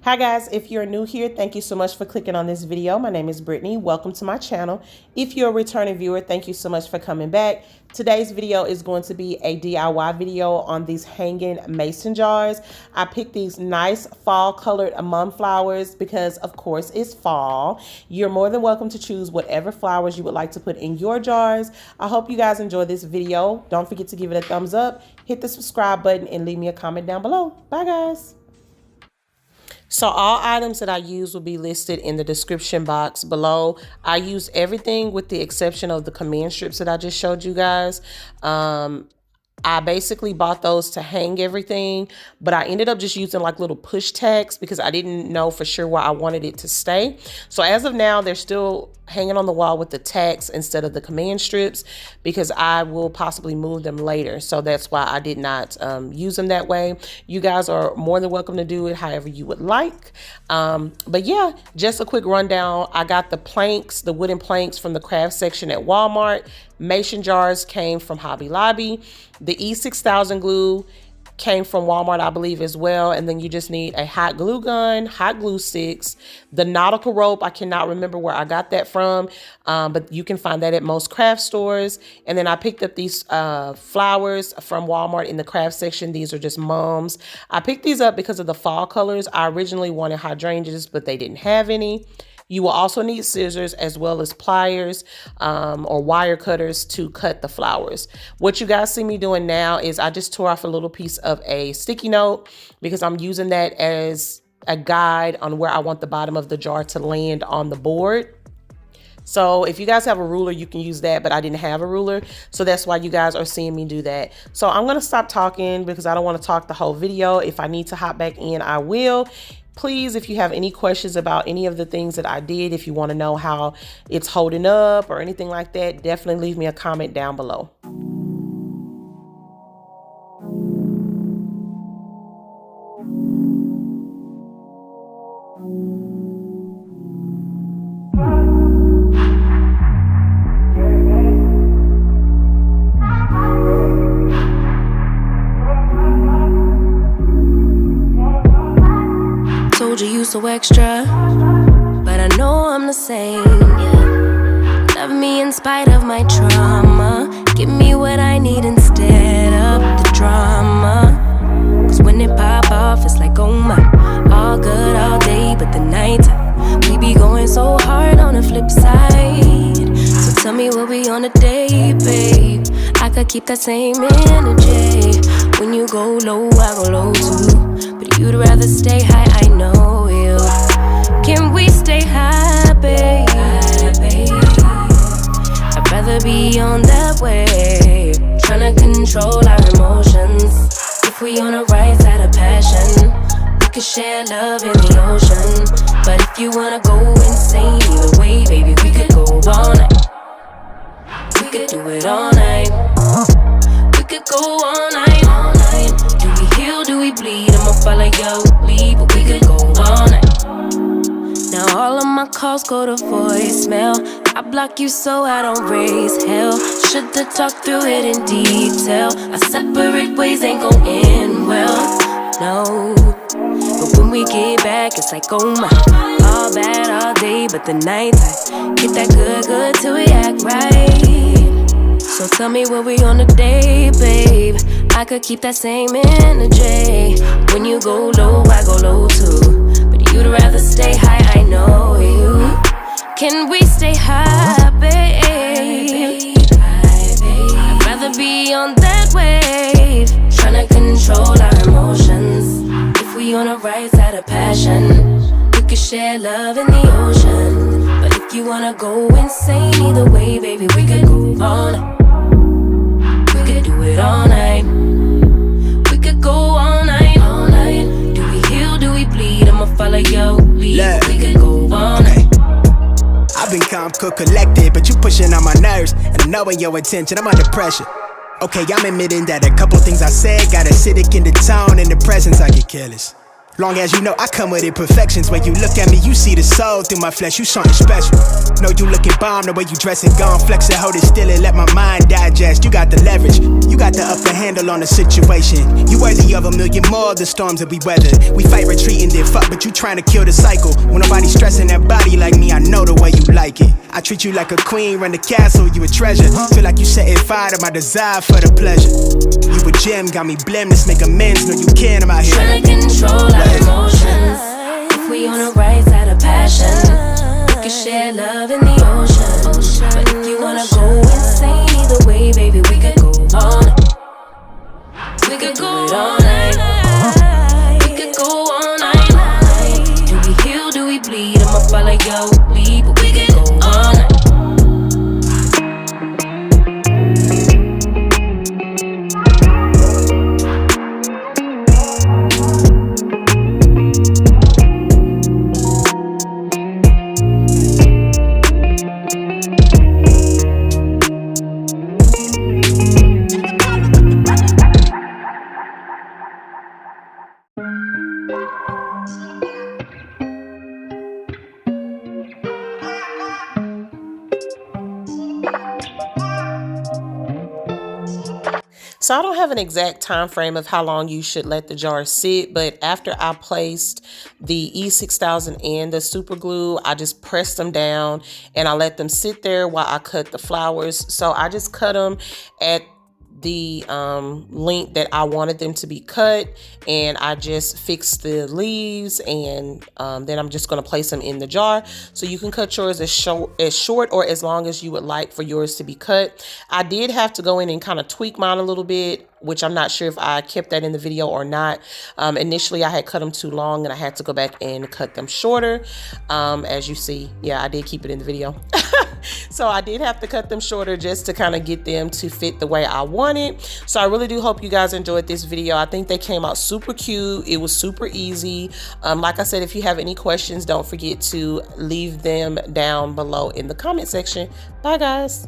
Hi guys, if you're new here, thank you so much for clicking on this video. My name is Brittany. Welcome to my channel. If you're a returning viewer, thank you so much for coming back. Today's video is going to be a DIY video on these hanging mason jars. I picked these nice fall colored mum flowers because of course it's fall. You're more than welcome to choose whatever flowers you would like to put in your jars. I hope you guys enjoy this video. Don't forget to give it a thumbs up, hit the subscribe button, and leave me a comment down below. Bye guys. So all items that I use will be listed in the description box below. I use everything with the exception of the command strips that I just showed you guys. I basically bought those to hang everything, but I ended up just using like little push tags because I didn't know for sure where I wanted it to stay. So as of now, they're still hanging on the wall with the tags instead of the command strips because I will possibly move them later. So that's why I did not use them that way. You guys are more than welcome to do it however you would like. But yeah, just a quick rundown. I got the planks, the wooden planks from the craft section at Walmart. Mason jars came from Hobby Lobby. The E6000 glue came from Walmart, I believe, as well. And then you just need a hot glue gun, hot glue sticks, the Nautical Rope. I cannot remember where I got that from, but you can find that at most craft stores. And then I picked up these flowers from Walmart in the craft section. These are just mums. I picked these up because of the fall colors. I originally wanted hydrangeas, but they didn't have any. You will also need scissors as well as pliers or wire cutters to cut the flowers. What you guys see me doing now is I just tore off a little piece of a sticky note because I'm using that as a guide on where I want the bottom of the jar to land on the board. So if you guys have a ruler, you can use that, but I didn't have a ruler. So that's why you guys are seeing me do that. So I'm going to stop talking because I don't want to talk the whole video. If I need to hop back in, I will. Please, if you have any questions about any of the things that I did, if you want to know how it's holding up or anything like that, definitely leave me a comment down below. You so extra, but I know I'm the same, yeah. Love me in spite of my trauma. Give me what I need instead of the drama. Cause when it pop off, it's like, oh my. All good all day, but the night we be going so hard on the flip side. So tell me what we on a day, babe. I could keep that same energy. When you go low, I go low too. But you'd rather stay high, I know you. Can we stay high, babe? I'd rather be on that wave, tryna control our emotions. If we on the right side of passion, we could share love in the ocean. But if you wanna go insane either way, baby, we could go all night. We could do it all night. We could go all night, all night. Do we heal, do we bleed? I'ma follow your lead, but we could go all night. Now all of my calls go to voicemail. I block you so I don't raise hell. Should've talked through it in detail. Our separate ways ain't gon' end well, no. But when we get back, it's like, oh my. All bad all day, but the night I get that good till we act right. So tell me what we on a day, babe. I could keep that same energy. When you go low, I go low too. But you'd rather stay high, I know you. Can we stay high, babe? I'd rather be on that wave, tryna control our emotions. If we on the right side of passion, we could share love in the ocean. But if you wanna go insane either way, baby, we could go all night. We could do it all night. We could go all night, all night. Do we heal, do we bleed? I'ma follow your lead. We could go all night. I've been calm, cool, collected, but you pushing on my nerves. And I'm knowing your intention, I'm under pressure. Okay, I'm admitting that a couple things I said got acidic in the tone and the presence, I get careless. Long as you know I come with imperfections. When you look at me, you see the soul through my flesh. You something special. Know you looking bomb, the way you dress it, gone flex it, hold it still and let my mind digest. You got the leverage, you got the upper handle on the situation. You worthy of a million more of the storms that we weather. We fight retreating, then fuck, but you trying to kill the cycle. When nobody stressing that body like me, I know the way you like it. I treat you like a queen, run the castle, you a treasure. Feel like you setting fire to my desire for the pleasure. You a gem, got me blim, let's make amends. Know you can, I'm out here trying to control our emotions. If we on the right side of passion, we can share love in the ocean. But if you wanna go insane either way, baby, we could go all night. We could go all night. We could go all night. Do we heal, do we bleed? I'ma follow your lead, but we could go all night. So I don't have an exact time frame of how long you should let the jar sit, but after I placed the E6000 and the super glue, I just pressed them down and I let them sit there while I cut the flowers. So I just cut them at the length that I wanted them to be cut, and I just fixed the leaves, and then I'm just going to place them in the jar. So you can cut yours as short or as long as you would like for yours to be cut. I did have to go in and kind of tweak mine a little bit, which I'm not sure if I kept that in the video or not. Initially I had cut them too long and I had to go back and cut them shorter. As you see, yeah, I did keep it in the video. So I did have to cut them shorter just to kind of get them to fit the way I wanted. So I really do hope you guys enjoyed this video. I think they came out super cute. It was super easy. Like I said, if you have any questions, don't forget to leave them down below in the comment section. Bye guys.